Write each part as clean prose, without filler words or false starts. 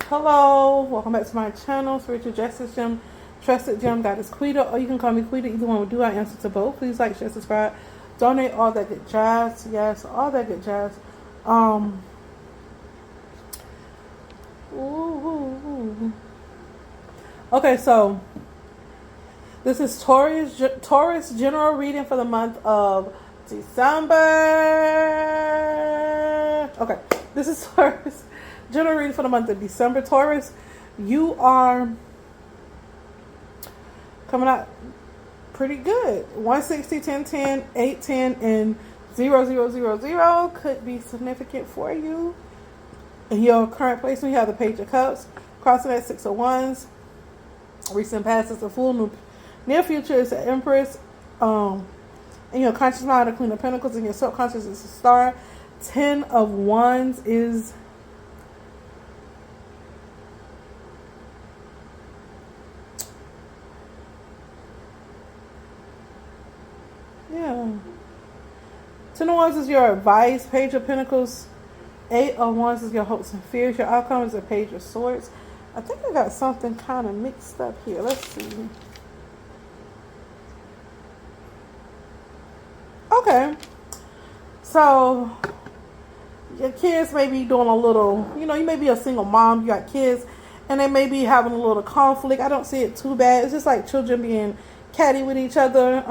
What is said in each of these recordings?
Hello, welcome back to my channel, Spiritual Justice Gem, Trusted Gem, Goddess Quita, or you can call me Quita. Either one will do. I answer to both. Please like, share, subscribe, donate, all that good jazz. Yes, all that good jazz. Okay, so this is Taurus general reading for the month of December. Okay, this is Taurus general reading for the month of December. Taurus, you are coming out pretty good. 160, 1010, 810, and 0000 could be significant for you. In your current placement, you have the Page of Cups, crossing at 6 of Wands. Recent past is a Fool. Near future is the Empress. In your conscious mind, the Queen of Pentacles. In your subconscious is the Star. 10 of Wands is Ten of Wands is your advice. Page of Pentacles. 8 of Wands is your hopes and fears. Your outcome is a Page of Swords. I think I got something kind of mixed up here. Let's see. Okay. So, your kids may be doing a little, you may be a single mom, you got kids, and they may be having a little conflict. I don't see it too bad. It's just like children being catty with each other.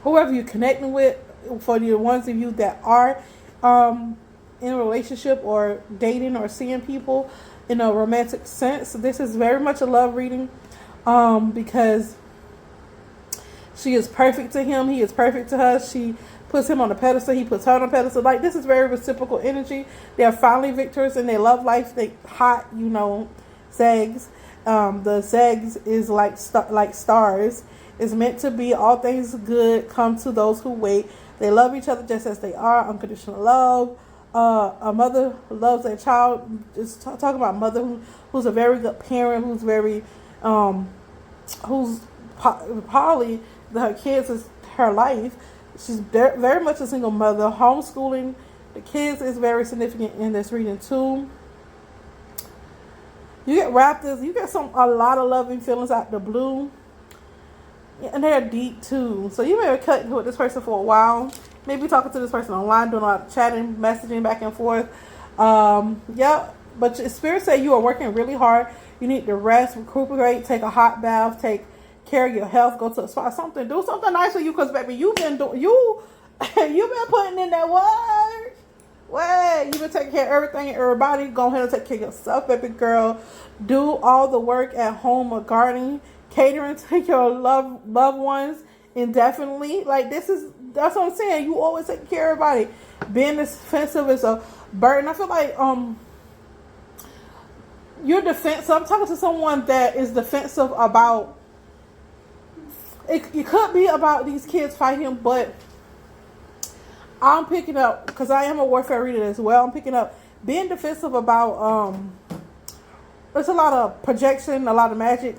Whoever you're connecting with, for the ones of you that are in a relationship or dating or seeing people in a romantic sense, this is very much a love reading, because she is perfect to him, he is perfect to her. She puts him on a pedestal, he puts her on a pedestal. Like, this is very reciprocal energy. They're finally victors in their love life. They hot, Zags. The Zags is like stars. It's meant to be. All things good come to those who wait. They love each other just as they are. Unconditional love. A mother loves their child. Just talking about a mother who's a very good parent, who's very, who's probably her kids is her life. She's very much a single mother. Homeschooling the kids is very significant in this reading too. You get Raptors. You get a lot of loving feelings out the blue. And they're deep too. So you may have cut with this person for a while. Maybe talking to this person online, doing a lot of chatting, messaging back and forth. Yeah. But your spirit say you are working really hard. You need to rest, recuperate, take a hot bath, take care of your health, go to a spa, do something nice for you, because baby, you've been putting in that work. You've been taking care of everything and everybody. Go ahead and take care of yourself, baby girl. Do all the work at home or gardening, catering to your loved ones indefinitely. Like, that's what I'm saying. You always take care of everybody. Being defensive is a burden. I feel like you're defensive. I'm talking to someone that is defensive about it could be about these kids fighting, but I'm picking up, because I am a warfare reader as well, I'm picking up being defensive about there's a lot of projection, a lot of magic,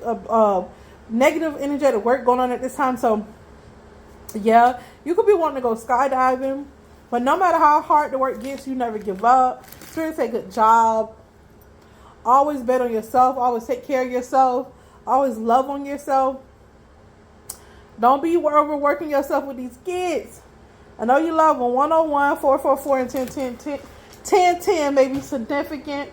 negative energetic work going on at this time. So yeah, you could be wanting to go skydiving, but no matter how hard the work gets, you never give up. Spirit say good job. Always bet on yourself. Always take care of yourself. Always love on yourself. Don't be overworking yourself with these kids. I know you love them. 101, 444, and 1010 may be significant.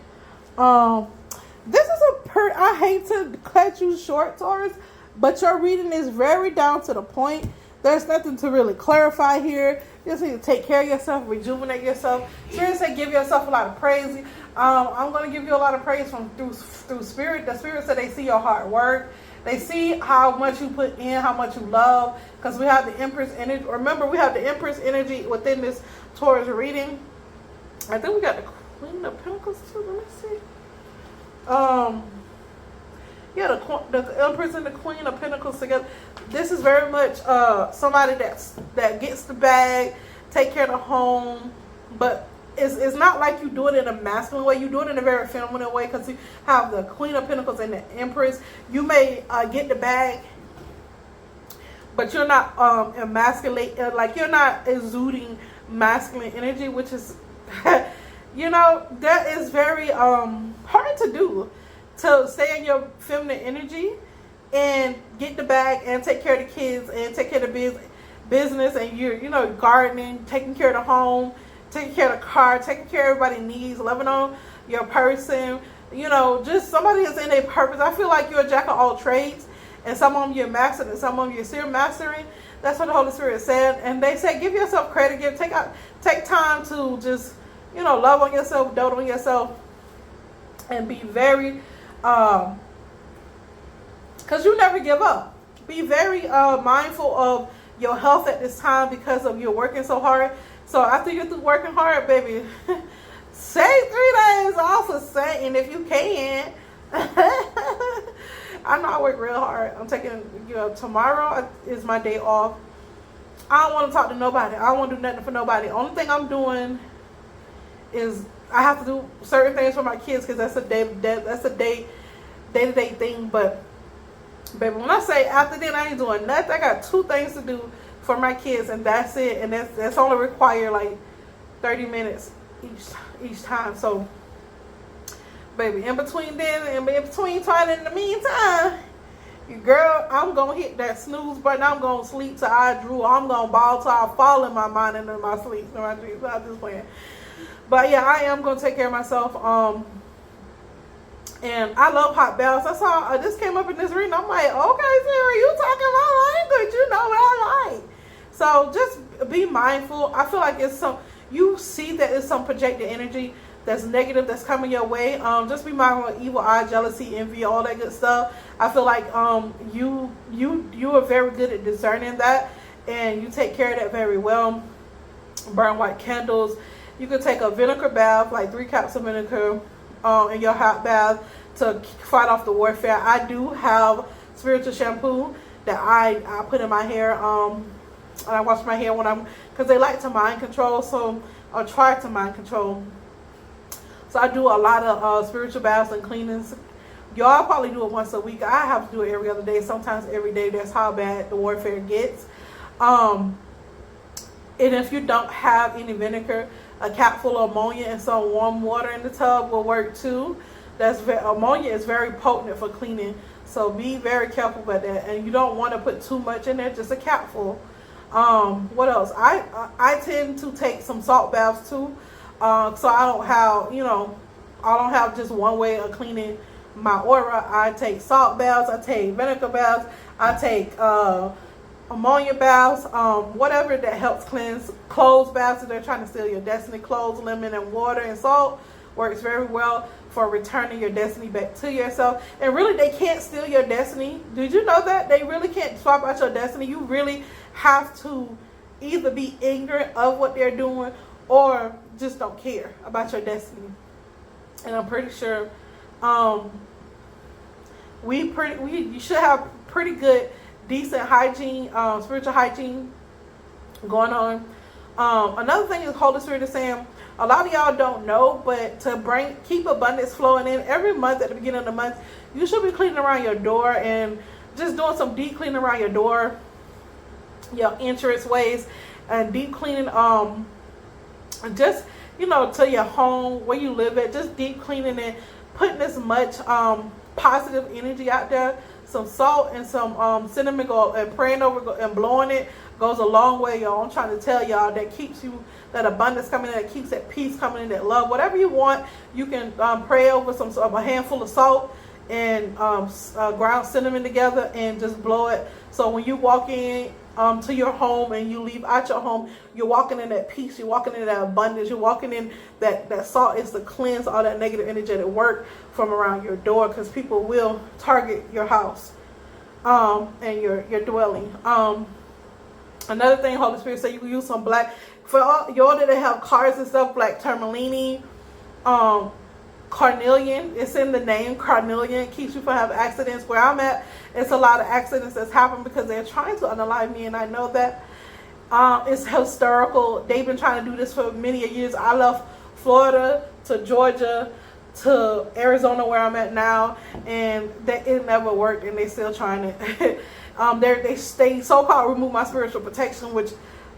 This is I hate to cut you short, Taurus, but your reading is very down to the point. There's nothing to really clarify here. You just need to take care of yourself, rejuvenate yourself. Spirit said give yourself a lot of praise. I'm going to give you a lot of praise through Spirit. The Spirit said they see your hard work. They see how much you put in, how much you love, because we have the Empress energy. Remember, we have the Empress energy within this Taurus reading. I think we got the Queen of Pentacles too. Let me see. Yeah, the Empress and the Queen of Pentacles together. This is very much somebody that gets the bag, take care of the home, but it's not like you do it in a masculine way. You do it in a very feminine way, because you have the Queen of Pentacles and the Empress. You may get the bag, but you're not emasculate, like you're not exuding masculine energy, which is You know, that is very hard to do, to stay in your feminine energy and get the bag and take care of the kids and take care of the business, and you're, you know, gardening, taking care of the home, taking care of the car, taking care of everybody's needs, loving on your person, you know, just somebody is in a purpose. I feel like you're a jack of all trades, and some of them you're mastering and some of them you're still mastering. That's what the Holy Spirit said. And they say give yourself credit, take time to just, you know, love on yourself, dote on yourself, and be very because you never give up. Be very mindful of your health at this time because of you're working so hard. So after you're through working hard, baby, take 3 days off of Satan if you can. I know I work real hard. I'm taking, you know, tomorrow is my day off. I don't want to talk to nobody. I don't want to do nothing for nobody. Only thing I'm doing is I have to do certain things for my kids because that's a day-to-day thing. But baby, when I say after then I ain't doing nothing, I got 2 things to do for my kids, and that's it. And that's only require like 30 minutes each time. So baby, in between then and in between time, in the meantime, girl, I'm gonna hit that snooze button. I'm gonna sleep till I drool. I'm gonna bawl till I fall in my mind and in my sleep. No, I'm just playing. But yeah, I am gonna take care of myself. And I love hot baths. I saw this came up in this reading. I'm like, okay, Sarah, you talking my language. You know what I like. So just be mindful. I feel like it's you see that it's some projected energy that's negative that's coming your way. Just be mindful of evil eye, jealousy, envy, all that good stuff. I feel like you are very good at discerning that, and you take care of that very well. Burn white candles. You could take a vinegar bath, like 3 cups of vinegar in your hot bath to fight off the warfare. I do have spiritual shampoo that I put in my hair. I wash my hair because they like to mind control, so I'll try to mind control. So I do a lot of spiritual baths and cleanings. Y'all probably do it once a week. I have to do it every other day, sometimes every day. That's how bad the warfare gets. And if you don't have any vinegar, a cap full of ammonia and some warm water in the tub will work too. Ammonia is very potent for cleaning, so be very careful about that. And you don't want to put too much in there, just a cap full. What else? I tend to take some salt baths too. So I don't have just one way of cleaning my aura. I take salt baths, I take vinegar baths, I take ammonia baths, whatever that helps cleanse. Clothes baths, if they're trying to steal your destiny. Clothes, lemon and water and salt works very well for returning your destiny back to yourself. And really, they can't steal your destiny. Did you know that? They really can't swap out your destiny. You really have to either be ignorant of what they're doing or just don't care about your destiny. And I'm pretty sure you should have pretty good, decent hygiene, spiritual hygiene going on. Another thing is Holy Spirit is saying, a lot of y'all don't know, but to keep abundance flowing in every month, at the beginning of the month, you should be cleaning around your door and just doing some deep cleaning around your door, your entrance ways, and deep cleaning just, you know, to your home where you live at. Just deep cleaning and putting as much positive energy out there. Some salt and some cinnamon and praying over and blowing it goes a long way, y'all. I'm trying to tell y'all that keeps you, that abundance coming in, that keeps that peace coming in, that love. Whatever you want, you can pray over a handful of salt and ground cinnamon together and just blow it. So when you walk in to your home and you leave out your home, you're walking in that peace, you're walking in that abundance, you're walking in that salt is to cleanse all that negative energetic work from around your door, because people will target your house and your dwelling. Another thing, Holy Spirit said you can use some black, for all y'all that have cars and stuff, black tourmaline, carnelian. It's in the name, carnelian. Keeps you from having accidents. Where I'm at, it's a lot of accidents that's happened because they're trying to unalive me, and I know that. It's historical. They've been trying to do this for many years. I left Florida to Georgia to Arizona, where I'm at now, and it never worked, and they still trying it. They so-called remove my spiritual protection, which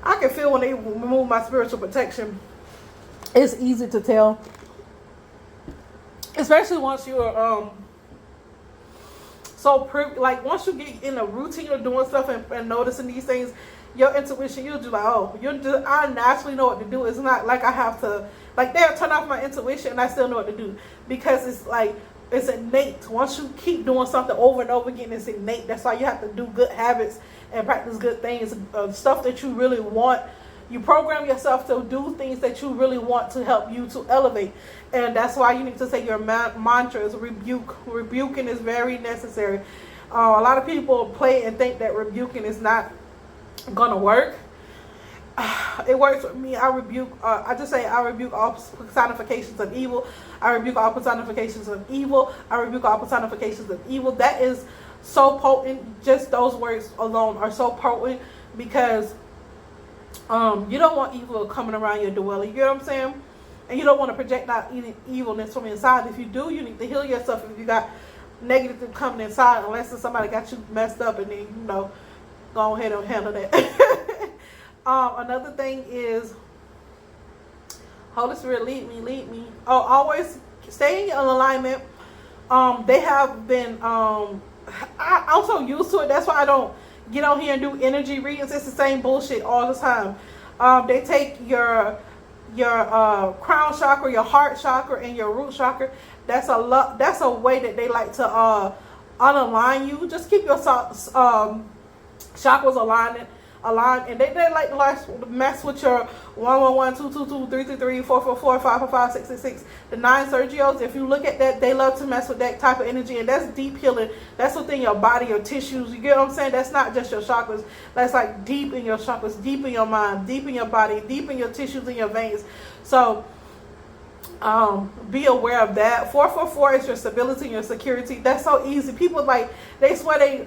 I can feel when they remove my spiritual protection. It's easy to tell, especially once you're like once you get in a routine of doing stuff and noticing these things, your intuition, you'll just like, oh, I naturally know what to do. It's not like I have to, like, they'll turn off my intuition and I still know what to do, because it's like, it's innate. Once you keep doing something over and over again, it's innate. That's why you have to do good habits and practice good things, stuff that you really want. You program yourself to do things that you really want to help you to elevate. And that's why you need to say your mantras. Rebuking is very necessary. A lot of people play and think that rebuking is not going to work. It works with me. I rebuke all personifications of evil. I rebuke all personifications of evil. I rebuke all personifications of evil. That is so potent. Just those words alone are so potent, because you don't want evil coming around your dwelling. You know what I'm saying? And you don't want to project out any evilness from inside. If you do, you need to heal yourself. If you got negative things coming inside, unless somebody got you messed up, and then, go ahead and handle that. Another thing is, Holy Spirit, lead me. Oh, always stay in alignment. They have been, I'm so used to it. That's why I don't get on here and do energy readings. It's the same bullshit all the time. They take your crown chakra, your heart chakra, and your root chakra. That's a way that they like to unalign you. Just keep your chakras aligned, and they like to mess with your 111, 222, 333, 444, 555, 666, the 9 Sergios. If you look at that, they love to mess with that type of energy, and that's deep healing. That's within your body, your tissues. You get what I'm saying? That's not just your chakras. That's like deep in your chakras, deep in your mind, deep in your body, deep in your tissues and your veins. So be aware of that. 444 is your stability and your security. That's so easy. People they swear I'm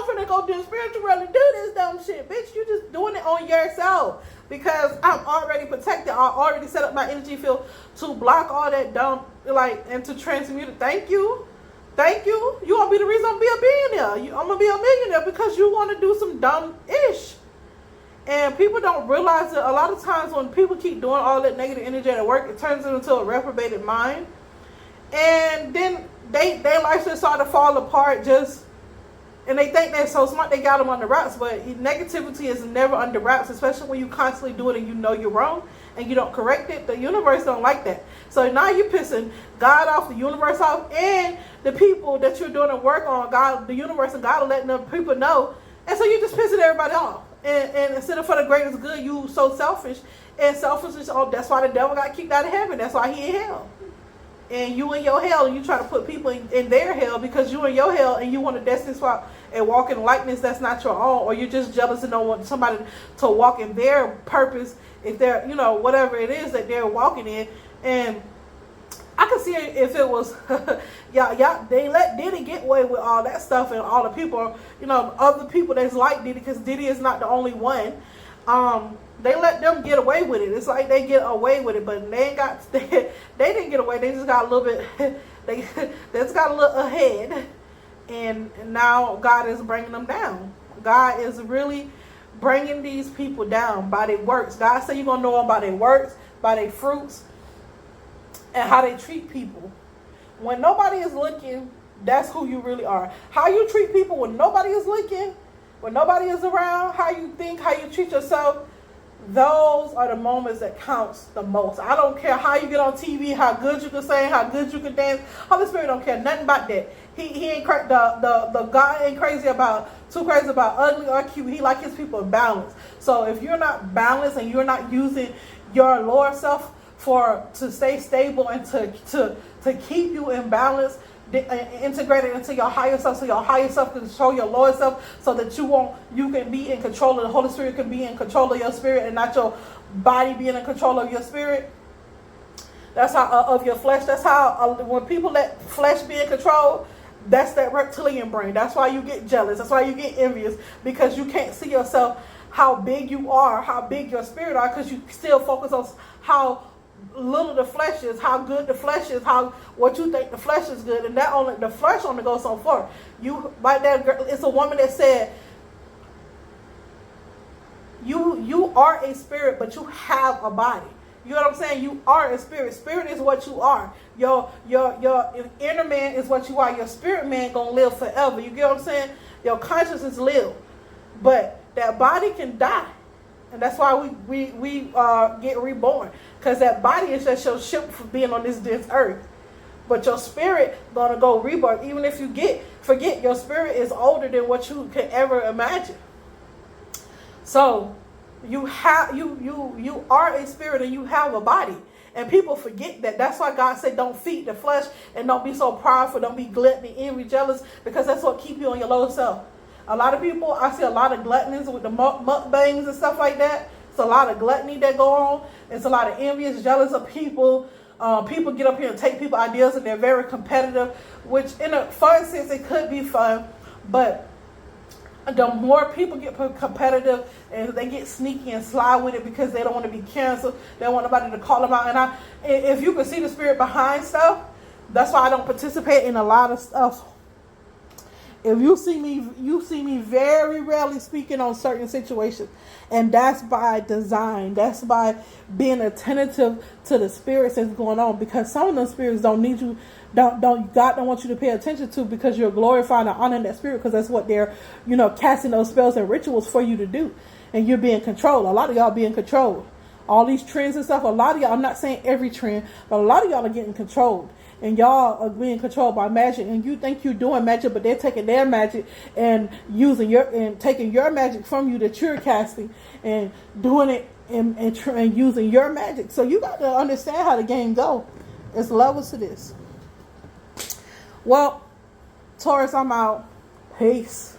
gonna go do spiritually, do this dumb shit. Bitch, you just doing it on yourself, because I'm already protected. I already set up my energy field to block all that dumb, and to transmute it. Thank you. You gonna be the reason I'm gonna be a billionaire. I'm gonna be a millionaire because you want to do some dumb ish. And people don't realize that a lot of times when people keep doing all that negative energy at work, it turns into a reprobated mind. And then their life just start to fall apart, and they think they're so smart, they got them under wraps. But negativity is never under wraps, especially when you constantly do it and you know you're wrong and you don't correct it. The universe don't like that. So now you're pissing God off, the universe off, and the people that you're doing the work on, God, the universe and God are letting the people know. And so you're just pissing everybody off. And instead of for the greatest good, you so selfish. And selfishness, that's why the devil got kicked out of heaven. That's why he in hell. And you in your hell, and you try to put people in their hell because you in your hell, and you want to destiny swap and walk in likeness that's not your own, or you're just jealous and don't want somebody to walk in their purpose, if they're, whatever it is that they're walking in. And I could see it if it was, they let Diddy get away with all that stuff, and all the people, other people that's like Diddy, because Diddy is not the only one. They let them get away with it. It's like they get away with it, but they didn't get away. They just got a little bit, they just got a little ahead, and now God is bringing them down. God is really bringing these people down by their works. God said you're going to know them by their works, by their fruits, and how they treat people. When nobody is looking, that's who you really are. How you treat people when nobody is looking, when nobody is around, how you think, how you treat yourself, those are the moments that counts the most. I don't care how you get on TV, how good you can sing, how good you can dance. Holy Spirit don't care nothing about that. He ain't the God ain't too crazy about ugly or cute. He like his people in balance. So if you're not balanced and you're not using your lower self to stay stable and to keep you in balance, integrated into your higher self, so your higher self can control your lower self, so that you can be in control of the Holy Spirit, can be in control of your spirit, and not your body being in control of your spirit. That's how of your flesh. That's how when people let flesh be in control, that's that reptilian brain. That's why you get jealous. That's why you get envious, because you can't see yourself how big you are, how big your spirit are, because you still focus on how little the flesh is, how good the flesh is, what you think the flesh is good, and that only the flesh only goes so far. You like that girl, it's a woman that said, you are a spirit, but you have a body. You know what I'm saying? You are a spirit. Spirit is what you are. Your inner man is what you are. Your spirit man gonna live forever. You get what I'm saying? Your consciousness live, but that body can die, and that's why we get reborn, because that body is just your ship for being on this earth. But your spirit gonna go rebirth. Even if you forget, your spirit is older than what you could ever imagine. So you are a spirit and you have a body. And people forget that. That's why God said don't feed the flesh and don't be so prideful. Don't be gluttony, envy, jealous, because that's what keep you on your low self. A lot of people, I see a lot of gluttonies with the mukbangs and stuff like that. It's a lot of gluttony that go on. It's a lot of envious, jealous of people. People get up here and take people's ideas, and they're very competitive, which in a fun sense, it could be fun, but the more people get competitive and they get sneaky and sly with it because they don't want to be canceled, they don't want nobody to call them out. And if you can see the spirit behind stuff, that's why I don't participate in a lot of stuff. If you see me very rarely speaking on certain situations, and that's by design. That's by being attentive to the spirits that's going on, because some of those spirits don't need you. God don't want you to pay attention to, because you're glorifying and honoring that spirit, because that's what they're, casting those spells and rituals for you to do, and you're being controlled. A lot of y'all being controlled. All these trends and stuff. A lot of y'all. I'm not saying every trend, but a lot of y'all are getting controlled. And y'all are being controlled by magic, and you think you're doing magic, but they're taking their magic and taking your magic from you that you're casting and doing it and using your magic. So you got to understand how the game go. There's levels to this. Well, Taurus, I'm out. Peace.